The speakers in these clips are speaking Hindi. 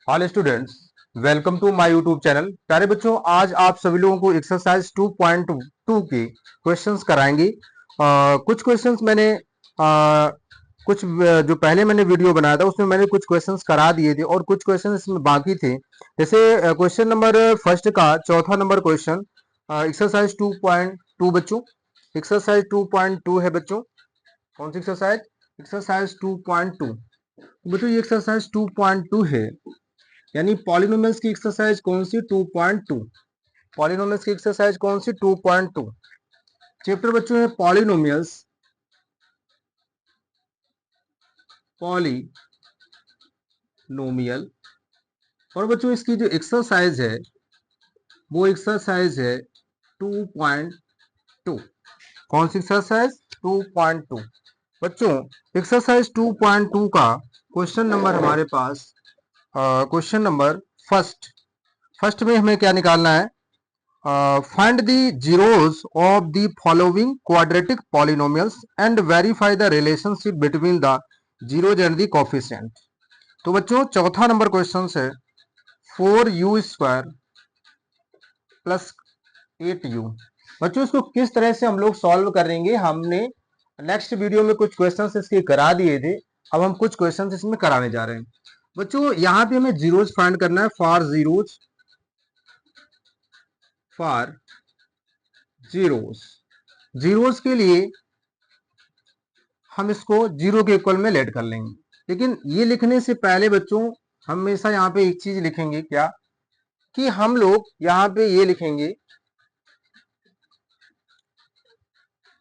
All students, welcome to my YouTube channel. प्यारे बच्चों, आज आप सभी लोगों को एक्सरसाइज 2.2 के क्वेश्चंस कराएंगे। कुछ क्वेश्चंस मैंने जो पहले मैंने वीडियो बनाया था उसमें मैंने कुछ क्वेश्चंस करा दिए थे और कुछ क्वेश्चंस इसमें बाकी थे। जैसे क्वेश्चन नंबर फर्स्ट का चौथा नंबर क्वेश्चन एक्सरसाइज 2.2 बच्चों, एक्सरसाइज 2.2 है बच्चों। कौन सी एक्सरसाइज? एक्सरसाइज 2.2। बच्चों ये एक्सरसाइज 2.2 है, यानी पॉलिनोमियल्स की एक्सरसाइज कौन सी? 2.2। पॉलिनोमियल्स की एक्सरसाइज कौन सी? 2.2। चैप्टर बच्चों है पॉलिनोमियल्स, पॉलिनोमियल। और बच्चों इसकी जो एक्सरसाइज है वो एक्सरसाइज है 2.2। कौन सी एक्सरसाइज? 2.2। बच्चों एक्सरसाइज 2.2 का क्वेश्चन नंबर हमारे पास क्वेश्चन नंबर फर्स्ट फर्स्ट में हमें क्या निकालना है? Find the zeros of the following quadratic polynomials and verify the relationship between the zeros and the coefficient। तो बच्चों चौथा नंबर क्वेश्चन है 4u² प्लस 8u। बच्चों इसको किस तरह से हम लोग सॉल्व करेंगे, हमने नेक्स्ट वीडियो में कुछ क्वेश्चंस इसके करा दिए थे, अब हम कुछ क्वेश्चंस इसमें कराने जा रहे हैं। बच्चों यहाँ पे हमें जीरोस फाइंड करना है। फॉर जीरोस जीरोस के लिए हम इसको जीरो के इक्वल में लेट कर लेंगे। लेकिन ये लिखने से पहले बच्चों हमेशा यहाँ पे एक चीज लिखेंगे, क्या कि हम लोग यहाँ पे ये लिखेंगे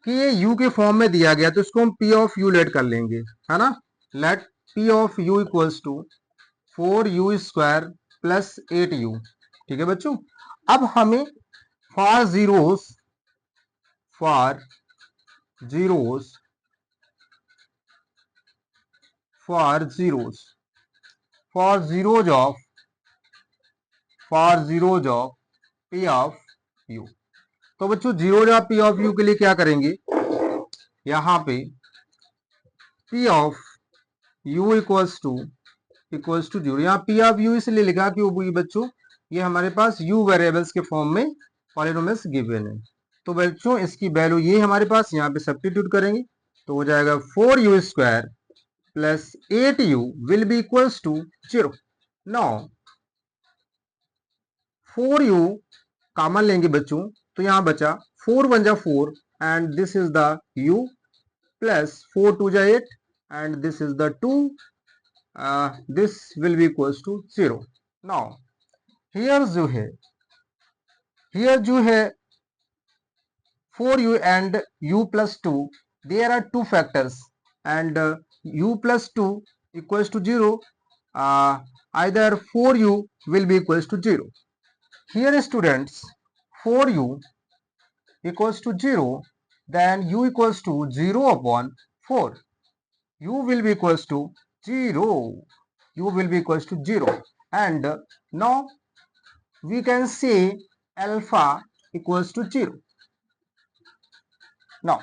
कि ये u के फॉर्म में दिया गया, तो इसको हम p ऑफ u लेट कर लेंगे, है ना। Let p of u equals to 4u² plus 8u। ठीक है बच्चों। अब हमें for zeros for zeros for zeros for zeros of p of u। तो बच्चों zeros of p of u के लिए क्या करेंगे? यहाँ पे p of u equals to zero. यहाँ p ऑफ u इसलिए लिखा कि बच्चों ये हमारे पास u वेरिएबल्स के फॉर्म में पॉलिनोमियल्स गिवन है। तो बच्चों इसकी वैल्यू ये हमारे पास यहाँ पे सब्स्टिट्यूट करेंगे तो हो जाएगा 4u² plus 8u will be equals to 0। Now 4u common लेंगे बच्चों, तो यहाँ बचा 4 1 जा 4 and this is the u plus 4 2 जा 8 and this is the 2, this will be equals to 0। now here जो है 4u and u plus 2, there are two factors and u plus 2 equals to 0, either 4u will be equals to 0। here students 4u equals to 0, then u equals to 0 upon 4, u will be equals to 0, u will be equals to 0, and now we can say alpha equals to 0। now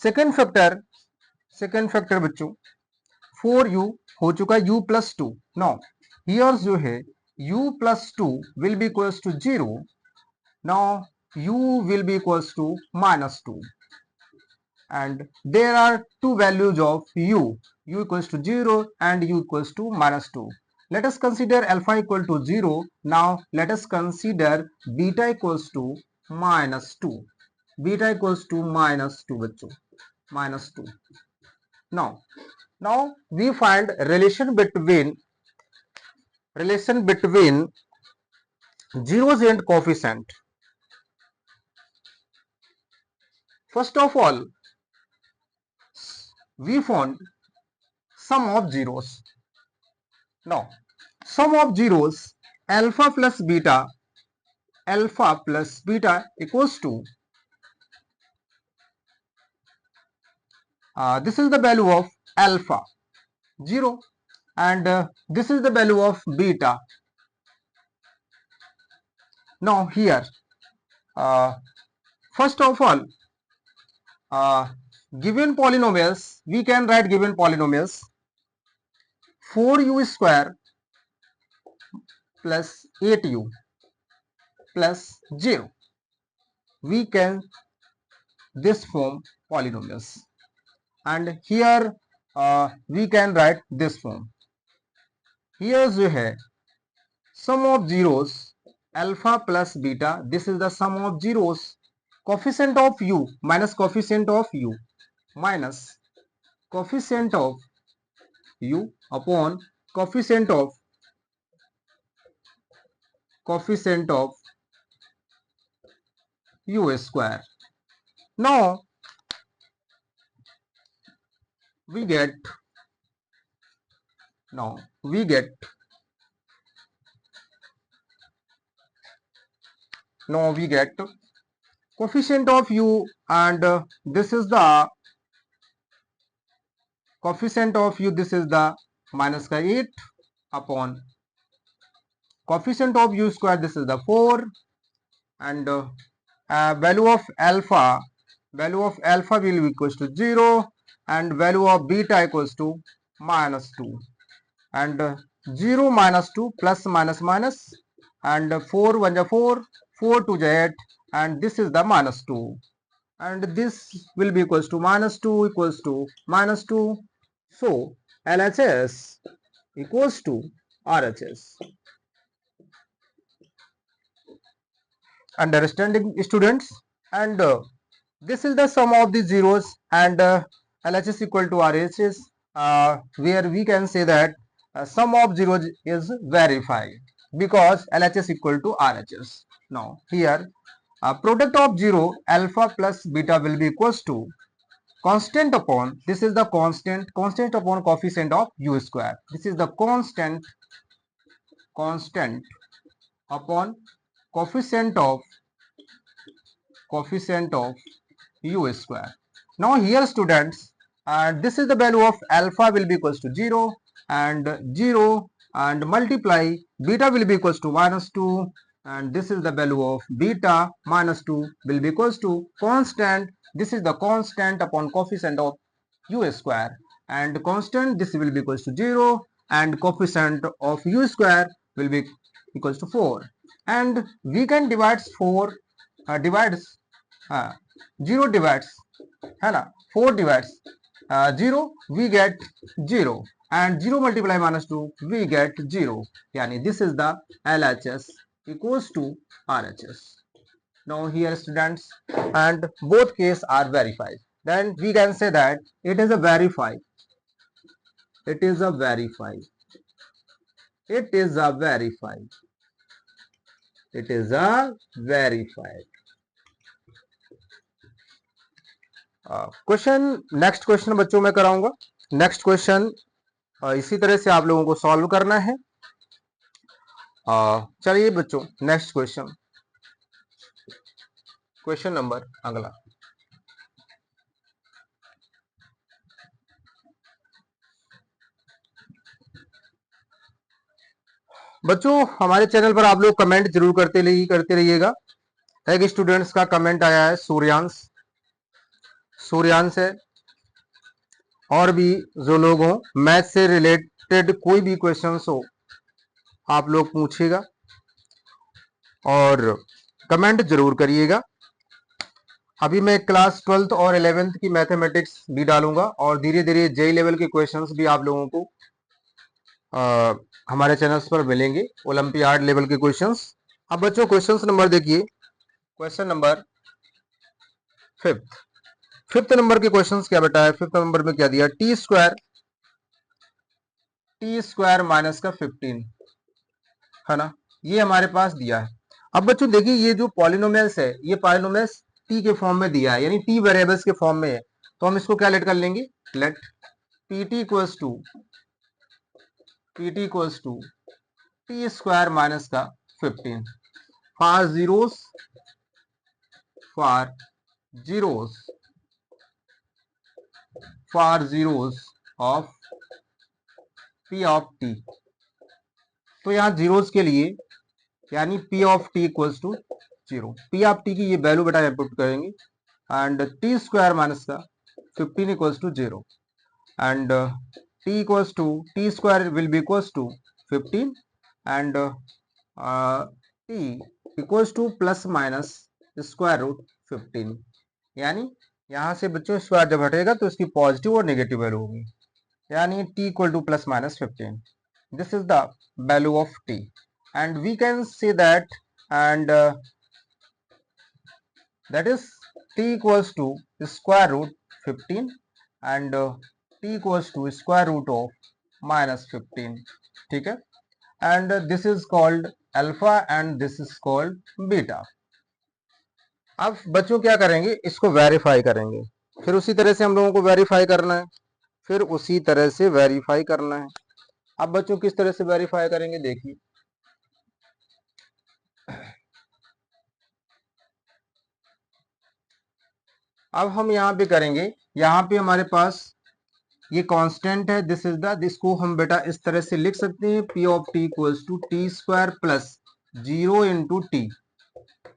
second factor बच्चों 4u हो चुका u plus 2। now here जो है u plus 2 will be equals to 0। now u will be equals to minus 2 and there are two values of u equals to 0 and u equals to minus 2। let us consider alpha equal to 0। now let us consider beta equals to minus 2। beta equals to minus 2 बच्चों, minus 2। now we find relation between zeros and coefficient। first of all we found sum of zeros। now sum of zeros alpha plus beta equals to this is the value of alpha 0 and this is the value of beta। now here first of all given polynomials, we can write given polynomials 4u² plus 8u plus 0. We can this form polynomials, and here we can write this form. Here जो है sum of zeros alpha plus beta, this is the sum of zeros, coefficient of u minus coefficient of u minus coefficient of u upon coefficient of u square. Now we get coefficient of u, and this is the coefficient of u, this is the minus का 8 upon coefficient of u square, this is the 4, and value of alpha will be equals to 0, and value of beta equals to minus 2, and 0 minus 2 plus minus minus, and 4 1 4, 4 2 8, and this is the minus 2, and this will be equals to minus 2 equals to minus 2. So LHS equals to RHS. Understanding, students? And this is the sum of the zeros, and LHS equal to RHS, where we can say that sum of zeros is verified because LHS equal to RHS. Now here product of 0 alpha plus beta will be equals to constant upon, this is the constant upon coefficient of u square, this is the constant upon coefficient of u square. Now here students, this is the value of alpha will be equals to 0, and multiply beta will be equals to minus 2, and this is the value of beta minus 2 will be equals to constant, this is the constant upon coefficient of u square, and constant this will be equals to 0, and coefficient of u square will be equals to 4, and we can divide 4 divides 0 divides है ना 4 divides 0, we get 0, and 0 multiply minus 2 we get 0, yani this is the LHS equals to RHS. Now here students, and both cases are verified, then we can say that it is a verified question. Next question बच्चों मैं कराऊंगा। नेक्स्ट क्वेश्चन इसी तरह से आप लोगों को सॉल्व करना है। चलिए बच्चों नेक्स्ट क्वेश्चन नंबर अगला। बच्चों हमारे चैनल पर आप लोग कमेंट जरूर करते रहिएगा। एक स्टूडेंट्स का कमेंट आया है, सूर्यांश है, और भी जो लोग हो मैथ से रिलेटेड कोई भी क्वेश्चंस हो आप लोग पूछिएगा और कमेंट जरूर करिएगा। अभी मैं क्लास 12th और 11th की मैथमेटिक्स भी डालूंगा और धीरे धीरे जेई लेवल के क्वेश्चंस भी आप लोगों को हमारे चैनल्स पर मिलेंगे, ओलंपियाड लेवल के क्वेश्चंस। अब बच्चों क्वेश्चंस नंबर देखिए, क्वेश्चन नंबर फिफ्थ नंबर के क्वेश्चंस क्या बेटा है। फिफ्थ नंबर में क्या दिया, टी स्क्वायर माइनस का 15 है ना, ये हमारे पास दिया है। अब बच्चों देखिए ये जो पॉलिनोमियल्स है ये पॉलिनोमियल्स टी के फॉर्म में दिया है, यानी टी वेरिएबल्स के फॉर्म में है, तो हम इसको क्या लेट कर लेंगे, let PT equals to T square minus का 15 for zeros of P of T. तो यहाँ जीरोस के लिए यानी P of T equals to 0, P of T की ये वैल्यू बेटा इंपुट करेंगे, एंड टी स्क्वायर माइनस का 15 equals to 0, and T square will be equals to 15, and T equals to plus minus square root 15, यानी यहाँ से बच्चों स्क्वायर जब हटेगा तो इसकी पॉजिटिव और नेगेटिव वैल्यू होगी, यानी t equal to plus minus 15. This is the value of t, and we can say that, and that is t equals to square root 15, and t equals to square root of minus 15. ठीक है, and this is called alpha and this is called beta. अब बच्चों क्या करेंगे, इसको वेरीफाई करेंगे, फिर उसी तरह से हम लोगों को वेरीफाई करना है, फिर उसी तरह से वेरीफाई करना है. अब बच्चों किस तरह से वेरीफाई करेंगे देखिए, अब हम यहाँ पे करेंगे, यहाँ पे हमारे पास ये कांस्टेंट है, दिस इज द, इसको हम बेटा इस तरह से लिख सकते हैं, p ऑफ t equals to T square plus 0 into T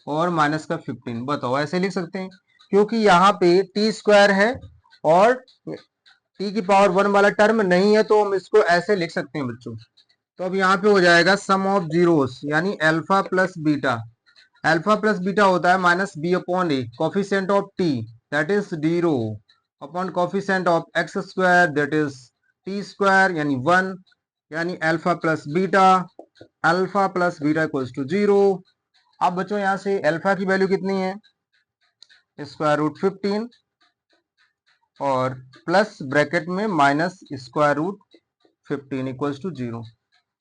और माइनस का 15. बताओ ऐसे लिख सकते हैं, क्योंकि यहाँ पे टी स्क्वायर है और टी की पावर 1 वाला टर्म नहीं है, तो हम इसको ऐसे लिख सकते हैं बच्चों. तो अब यहाँ पे हो जाएगा सम ऑफ जीरोस, यानी alpha plus beta. Alpha plus beta होता है minus B upon A, coefficient of T that is 0 upon coefficient of X square that is T square, यानी 1, यानी alpha plus beta equals to 0. अब बच्चों यहाँ से अल्फा की वैल्यू कितनी है, स्क्वायर रूट 15 और प्लस ब्रैकेट में minus square root 15 equals to 0.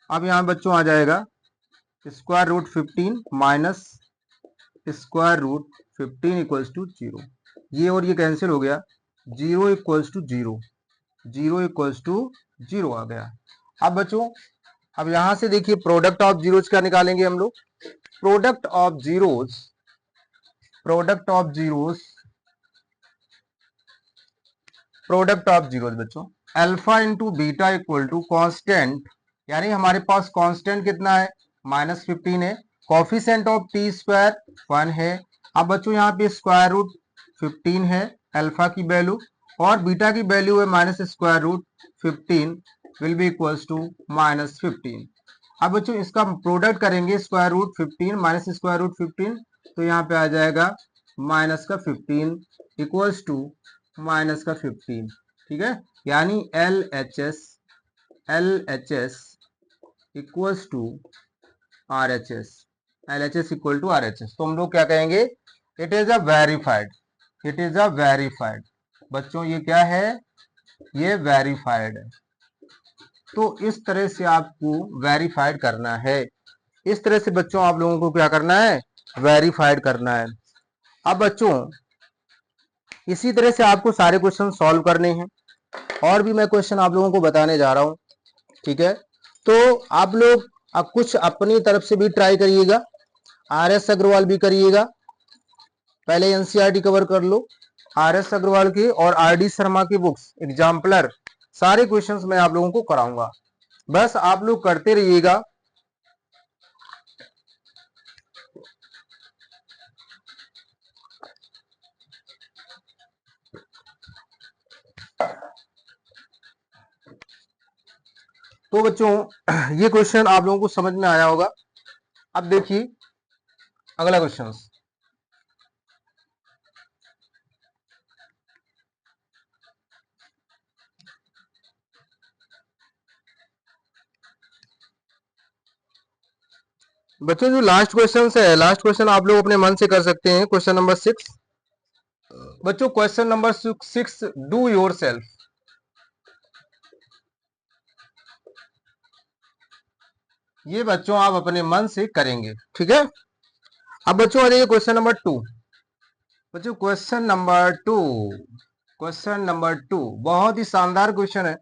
अब यहाँ बच्चों आ जाएगा square root 15 minus square root 15 equals to 0. ये और ये कैंसिल हो गया, 0 इक्वल्स टू 0, 0 इक्वल्स टू 0 आ गया. अब बच्चों अब यहां से देखिए प्रोडक्ट ऑफ जीरोज क्या निकालेंगे हम लोग, प्रोडक्ट ऑफ जीरोज बच्चों alpha into beta equal to constant, यानी हमारे पास कांस्टेंट कितना है, माइनस 15 है, कोफिशिएंट ऑफ टी स्क्वायर 1 है. अब बच्चों यहाँ पे स्क्वायर रूट 15 है अल्फा की वैल्यू, और बीटा की वैल्यू है minus square root 15 will be equals to minus 15. अब बच्चों इसका प्रोडक्ट करेंगे square root 15 minus square root 15, तो यहाँ पे आ जाएगा माइनस का 15 इक्वल्स टू माइनस का 15. ठीक है, यानी L H S equals to R H S, equal to R H S. तो हम लोग क्या कहेंगे, इट इज अ वेरीफाइड. बच्चों ये क्या है, ये वेरीफाइड है. तो इस तरह से आपको वेरीफाइड करना है, इस तरह से बच्चों आप लोगों को क्या करना है, वेरीफाइड करना है. अब बच्चों इसी तरह से आपको सारे क्वेश्चन सॉल्व करने हैं, और भी मैं क्वेश्चन आप लोगों को बताने जा रहा हूं. ठीक है, तो आप लोग अब कुछ अपनी तरफ से भी ट्राई करिएगा, आर एस अग्रवाल भी करिएगा, पहले एनसीईआरटी कवर कर लो, आर एस अग्रवाल की और आर डी शर्मा की बुक्स एग्जाम्पलर, सारे क्वेश्चंस मैं आप लोगों को कराऊंगा, बस आप लोग करते रहिएगा. तो बच्चों ये क्वेश्चन आप लोगों को समझ में आया होगा. अब देखिए अगला क्वेश्चन, बच्चों जो लास्ट क्वेश्चन है, लास्ट क्वेश्चन आप लोग अपने मन से कर सकते हैं. क्वेश्चन नंबर 6 बच्चों, question number 6, do your self. ये बच्चों आप अपने मन से करेंगे. ठीक है, अब बच्चों आ जाइए क्वेश्चन नंबर 2. बच्चों क्वेश्चन नंबर 2 बहुत ही शानदार क्वेश्चन है,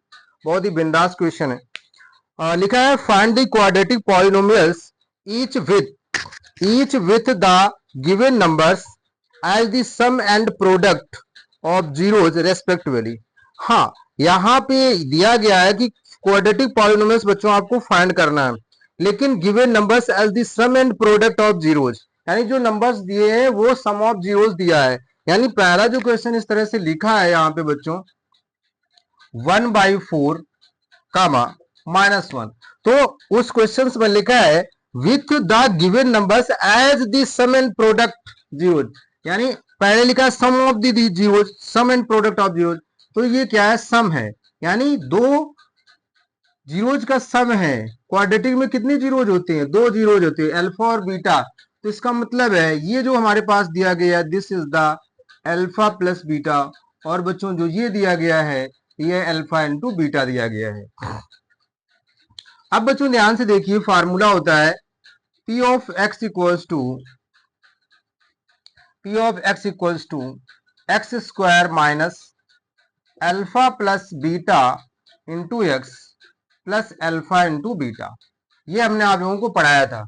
बहुत ही बिंदास क्वेश्चन है. लिखा है find the quadratic polynomials each with the given numbers as the sum and product of zeros respectively. हाँ, यहाँ पे दिया गया है कि क्वाड्रेटिक पॉलिनोमियल्स बच्चों आपको फाइंड करना है, लेकिन given numbers as the sum and product of zeros, यानी जो नंबर्स दिए हैं वो सम ऑफ जीरोज दिया है. यानी पहला जो क्वेश्चन इस तरह से लिखा है यहाँ पे बच्चों 1/4 कामा -1, तो उस क्वेश्चन में लिखा है with the given numbers as the sum and product zero, यानी पहले लिखा sum of the zero, sum and product of zero, तो ये क्या है, सम है, यानी दो जीरोज का सम है। क्वाड्रेटिक में कितने जीरोज होते हैं, दो जीरोज होते हैं, अल्फा और बीटा। तो इसका मतलब है ये जो हमारे पास दिया गया this is the alpha plus beta, और बच्चों जो ये दिया गया है ये अल्फा इंटू बीटा दिया गया है। अब बच्चों ध्यान से देखिए, फार्मूला होता है P of x equals to x square minus alpha plus beta into x plus alpha into beta. ये हमने आप लोगों को पढ़ाया था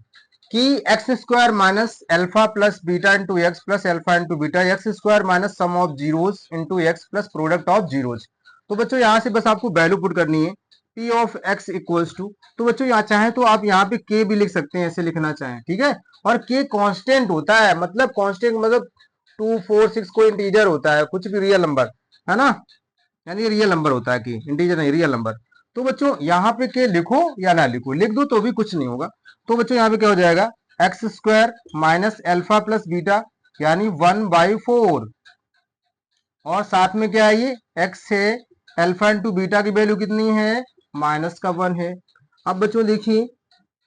कि X square minus alpha plus beta into x plus alpha into beta, X square minus sum of zeros into x plus product of zeros. तो बच्चों यहाँ से बस आपको वैल्यू पुट करनी है P of x equals to, तो बच्चों यहाँ चाहें तो आप यहाँ पे k भी लिख सकते हैं, ऐसे लिखना चाहें, ठीक है। और k कांस्टेंट होता है, मतलब कांस्टेंट मतलब 2 4 6 कोई इंटीजर होता है, कुछ भी रियल नंबर है ना, यानी रियल नंबर होता है, कि इंटीजर नहीं रियल नंबर। तो बच्चों यहाँ पे के लिखो या ना लिखो, लिख दो तो भी कुछ नहीं होगा। तो बच्चों यहाँ पे क्या हो जाएगा, x square minus alpha plus beta यानी 1/4, और साथ में क्या है ये एक्स है, अल्फा इंटू बीटा की वैल्यू कितनी है, माइनस का 1 है। अब बच्चों देखिए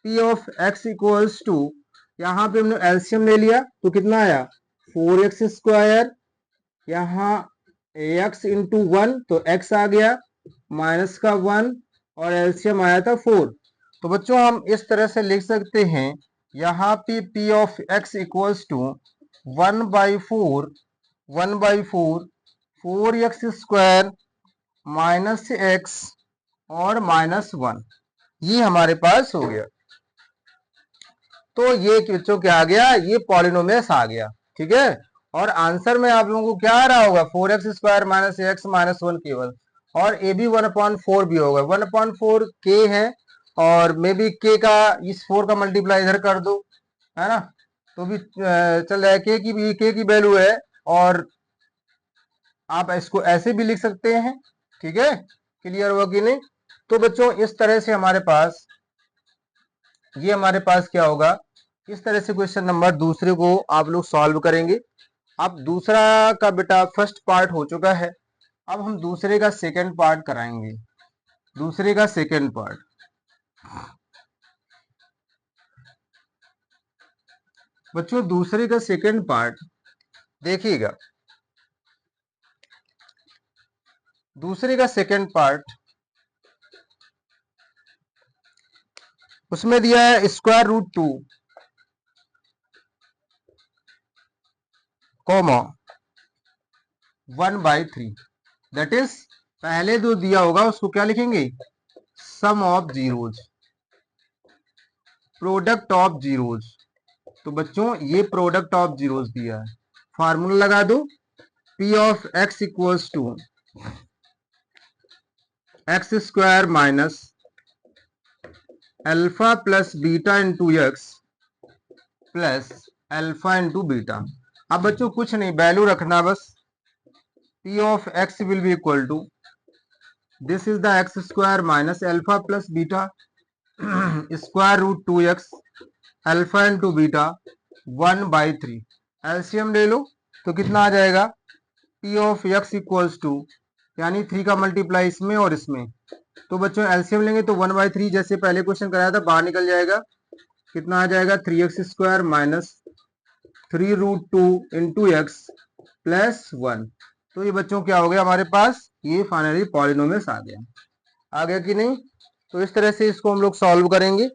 P of x equals to, यहाँ पे हमने एलसीएम ले लिया तो कितना आया 4x स्क्वायर, यहाँ x इंटू 1 तो x आ गया माइनस का 1, और एलसीएम आया था 4। तो बच्चों हम इस तरह से लिख सकते हैं, यहाँ पे P of x equals to 1/4 4x square minus X और माइनस 1, ये हमारे पास हो गया। तो ये बच्चों क्या आ गया, ये पॉलिनोमियस आ गया, ठीक है। और आंसर में आप लोगों को क्या आ रहा होगा, 4x square minus x minus 1 केवल, और ए भी 1/4 भी होगा, 1/4 के है, और मे बी के का इस 4 का मल्टीप्लाई इधर कर दो, है ना, तो भी चल जाए, के की वैल्यू है, और आप इसको ऐसे भी लिख सकते हैं, ठीक है। क्लियर हुआ कि नहीं। तो बच्चों इस तरह से हमारे पास ये हमारे पास क्या होगा, इस तरह से क्वेश्चन नंबर दूसरे को आप लोग सॉल्व करेंगे। अब दूसरा का बेटा फर्स्ट पार्ट हो चुका है, अब हम दूसरे का सेकंड पार्ट कराएंगे। दूसरे का सेकंड पार्ट, बच्चों दूसरे का सेकंड पार्ट देखिएगा, दूसरे का सेकंड पार्ट उसमें दिया है square root 2 comma 1/3, that is पहले जो दिया होगा उसको क्या लिखेंगे, sum of zeros, product of zeros. तो बच्चों ये प्रोडक्ट ऑफ जीरोज दिया है, फार्मूला लगा दो P of x equals to x square minus alpha plus beta into x plus alpha into beta. अब बच्चों कुछ नहीं, वैल्यू रखना बस, P of x will be equal to this is the X square minus alpha plus beta square root 2x alpha into beta 1/3। LCM ले लो तो कितना आ जाएगा, P of x equals to, यानी 3 का मल्टीप्लाई इसमें और इसमें, तो बच्चों एलसीएम लेंगे तो 1/3 जैसे पहले क्वेश्चन कराया था बाहर निकल जाएगा, कितना आ जाएगा 3x square minus 3 root 2 into x plus 1। तो ये बच्चों क्या हो गया हमारे पास, ये फाइनली पॉलिनोमियस आ गया, आ गया कि नहीं। तो इस तरह से इसको हम लोग सॉल्व करेंगे,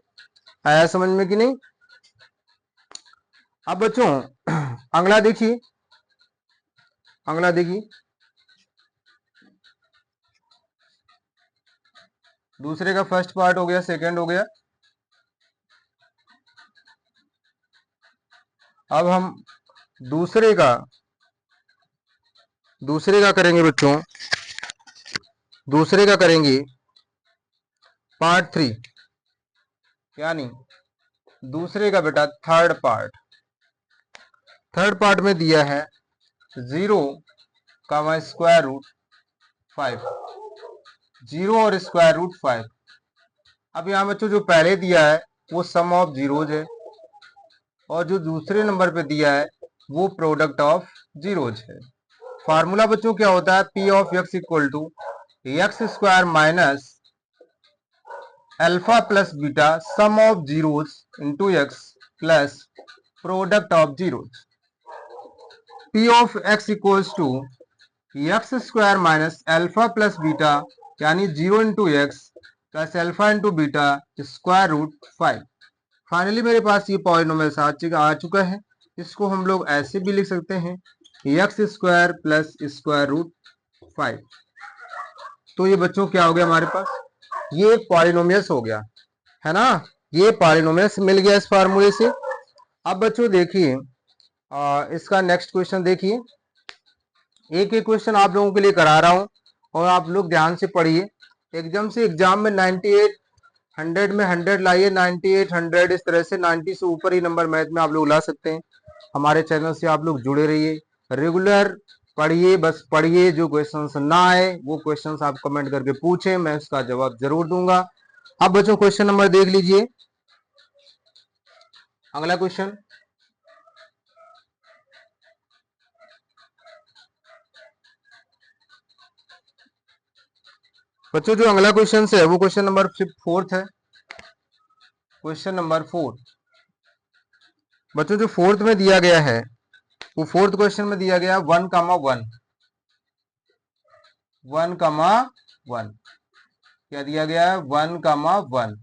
आया समझ में कि नहीं। अब बच्चों अगला देखिए, अगला देखिए, दूसरे का फर्स्ट पार्ट हो गया, सेकंड हो गया। अब हम दूसरे का करेंगे बच्चों, दूसरे का करेंगे पार्ट 3, यानी दूसरे का बेटा थर्ड पार्ट। थर्ड पार्ट में दिया है 0 का स्क्वायर रूट 5, 0 और स्क्वायर रूट 5। अब यहाँ बच्चों जो पहले दिया है वो सम ऑफ जीरोज है, और जो दूसरे नंबर पे दिया है वो प्रोडक्ट ऑफ जीरोज है। फार्मूला बच्चों क्या होता है, P of X equal to x square minus alpha plus beta sum of zeros into x plus product of zeros. P of x equals to x square minus alpha plus beta यानी 0 into x plus alpha into beta square root 5। Finally मेरे पास ये पॉलिनोमियल्स आ चुका है। इसको हम लोग ऐसे भी लिख सकते हैं, X square plus square root 5। तो ये बच्चों क्या हो गया हमारे पास, ये पॉलिनोमियल्स हो गया है ना, ये पॉलिनोमियल्स मिल गया इस फार्मूले से। अब बच्चों देखिए इसका नेक्स्ट क्वेश्चन देखिए, एक एक क्वेश्चन आप लोगों के लिए करा रहा हूं और आप लोग ध्यान से पढ़िए। एकदम से एग्जाम में 98 100 में 100 लाइए, 98 100 इस तरह से 90 से ऊपर ही नंबर मैथ में आप लोग ला सकते हैं। हमारे चैनल से आप लोग जुड़े रहिए, रेगुलर पढ़िए, बस पढ़िए। जो क्वेश्चंस ना आए वो क्वेश्चंस आप कमेंट करके पूछें, मैं उसका जवाब जरूर दूंगा। अब बच्चों क्वेश्चन नंबर देख लीजिए, अगला क्वेश्चन। बच्चों जो अगला क्वेश्चन है वो क्वेश्चन नंबर 4 है। क्वेश्चन नंबर 4 बच्चों जो फोर्थ में दिया गया है, वो फोर्थ क्वेश्चन में दिया गया 1, 1, क्या दिया गया है, 1, 1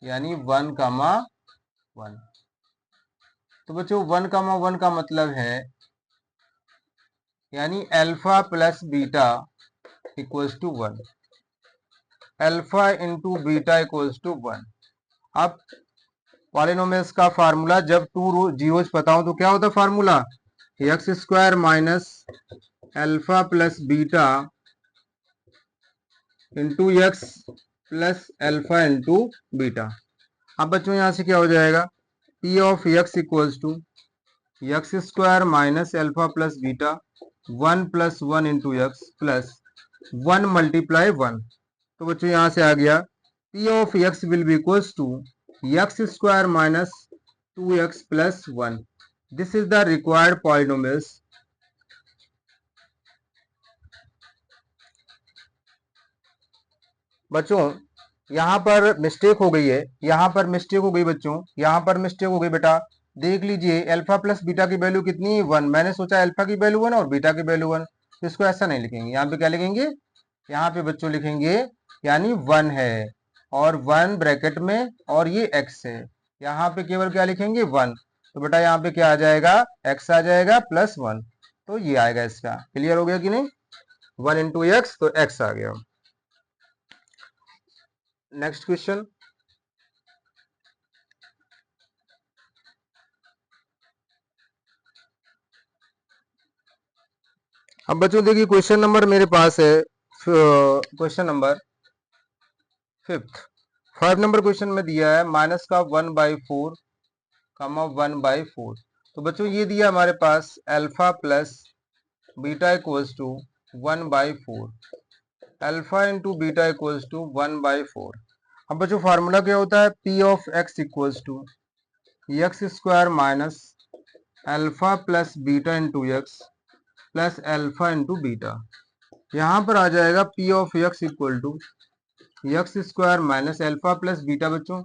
यानी 1, 1। तो बच्चों 1, 1 का मतलब है यानी alpha plus beta equals to 1, alpha into beta equals to 1। अब पॉलिनोमियल्स का फार्मूला, जब टू जीरोज पता हो तो क्या होता है formula, x square minus alpha plus beta into x plus alpha into beta. अब बच्चों यहां से क्या हो जाएगा, P of x equals to x square minus alpha plus beta 1 plus 1 into x plus 1 multiply 1। तो बच्चों यहां से आ गया p of x will be equals to x square minus 2x plus 1। This is the required polynomials. बच्चों यहाँ पर मिस्टेक हो गई है, यहाँ पर मिस्टेक हो गई बच्चों, यहाँ पर मिस्टेक हो गई बेटा। देख लीजिए अल्फा प्लस बीटा की वैल्यू कितनी है, 1। मैंने सोचा अल्फा की वैल्यू 1 और बीटा की वैल्यू 1, तो इसको ऐसा नहीं लिखेंगे। यहाँ पे क्या लिखेंगे, यहाँ पे बच्चों लिखेंगे यानी 1 है और 1 ब्रैकेट में और ये x है, यहाँ पे केवल क्या लिखेंगे 1। तो बेटा यहाँ पे क्या आ जाएगा, x आ जाएगा प्लस 1, तो ये आएगा इसका। क्लियर हो गया कि नहीं, 1 इंटू एक्स तो x आ गया। Next question. अब बच्चों देखिए क्वेश्चन नंबर मेरे पास है question number 5th। 5 number question में दिया है माइनस का 1/4 कमा 1/4। तो बच्चों ये दिया हमारे पास alpha plus beta equals to 1/4, alpha into beta equals to 1/4। अब बच्चों फार्मूला क्या होता है, P of x equals to x square minus alpha plus beta into x plus alpha into beta. यहाँ पर आ जाएगा P of X equal to x square minus alpha plus beta बच्चों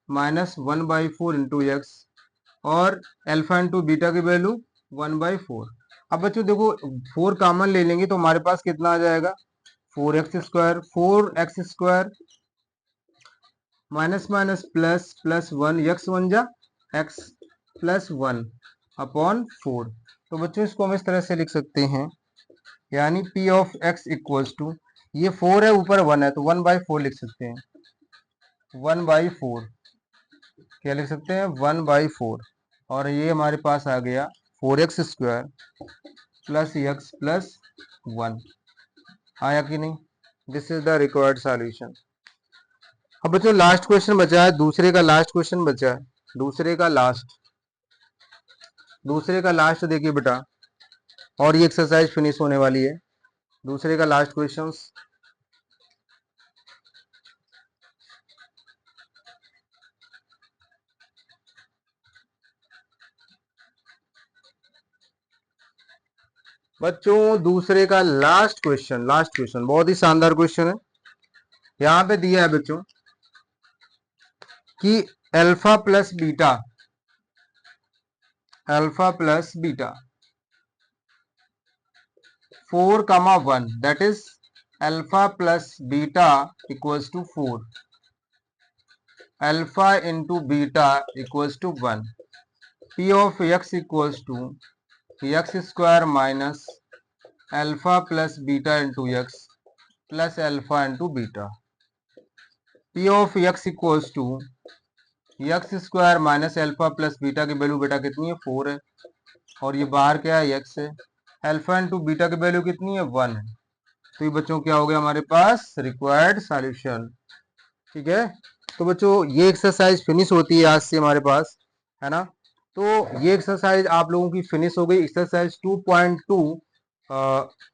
-1/4 इंटू एक्स और अल्फा इंटू बीटा की वैल्यू 1/4। अब बच्चों देखो 4 कॉमन ले लेंगे तो हमारे पास कितना आ जाएगा, 4x square minus minus plus plus 1, x 1 जा एक्स प्लस 1 अपॉन 4। तो बच्चों इसको हम इस तरह से लिख सकते हैं, यानी P of x equals to, ये 4 है ऊपर 1 है तो 1/4 लिख सकते हैं, 1/4 क्या लिख सकते हैं, 1/4। और ये हमारे पास आ गया 4x square plus x plus 1। आया कि नहीं, this is the required solution. अब बच्चों लास्ट क्वेश्चन बचा है, दूसरे का लास्ट क्वेश्चन बचा है, दूसरे का लास्ट देखिए बेटा, और ये एक्सरसाइज फिनिश होने वाली है। दूसरे का लास्ट क्वेश्चन बच्चों दूसरे का लास्ट क्वेश्चन बहुत ही शानदार क्वेश्चन है। यहाँ पे दिया है बच्चों कि alpha plus beta 4, 1 that is alpha plus beta equals to 4, alpha into beta equals to 1, p of x equals to x square minus alpha plus beta into x plus alpha into beta. P of x equals to x square minus alpha plus beta की वैल्यू बेटा कितनी है 4 है, और ये बाहर क्या है एक्स है। अल्फा इंटू बीटा की वैल्यू कितनी है 1 है। तो ये बच्चों क्या हो गया हमारे पास रिक्वायर्ड सॉल्यूशन। ठीक है, तो बच्चों ये एक्सरसाइज फिनिश होती है आज से हमारे पास, है ना। तो ये एक्सरसाइज आप लोगों की फिनिश हो गई। एक्सरसाइज 2.2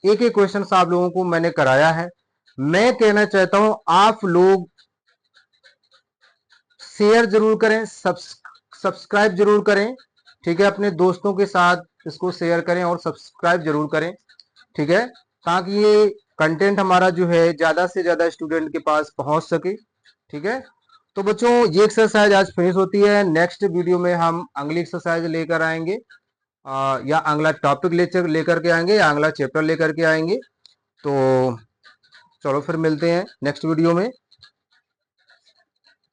एक एक क्वेश्चन आप लोगों को मैंने कराया है। मैं कहना चाहता हूं आप लोग शेयर जरूर करें, सब्सक्राइब जरूर करें। ठीक है, अपने दोस्तों के साथ इसको शेयर करें और सब्सक्राइब जरूर करें। ठीक है, ताकि ये कंटेंट हमारा जो है ज्यादा से ज्यादा स्टूडेंट के पास पहुंच सके। ठीक है, तो बच्चों ये एक्सरसाइज आज फिनिश होती है। नेक्स्ट वीडियो में हम अगली एक्सरसाइज लेकर आएंगे, या अगला टॉपिक लेकर के आएंगे, या अगला चैप्टर लेकर के आएंगे। तो चलो फिर मिलते हैं नेक्स्ट वीडियो में।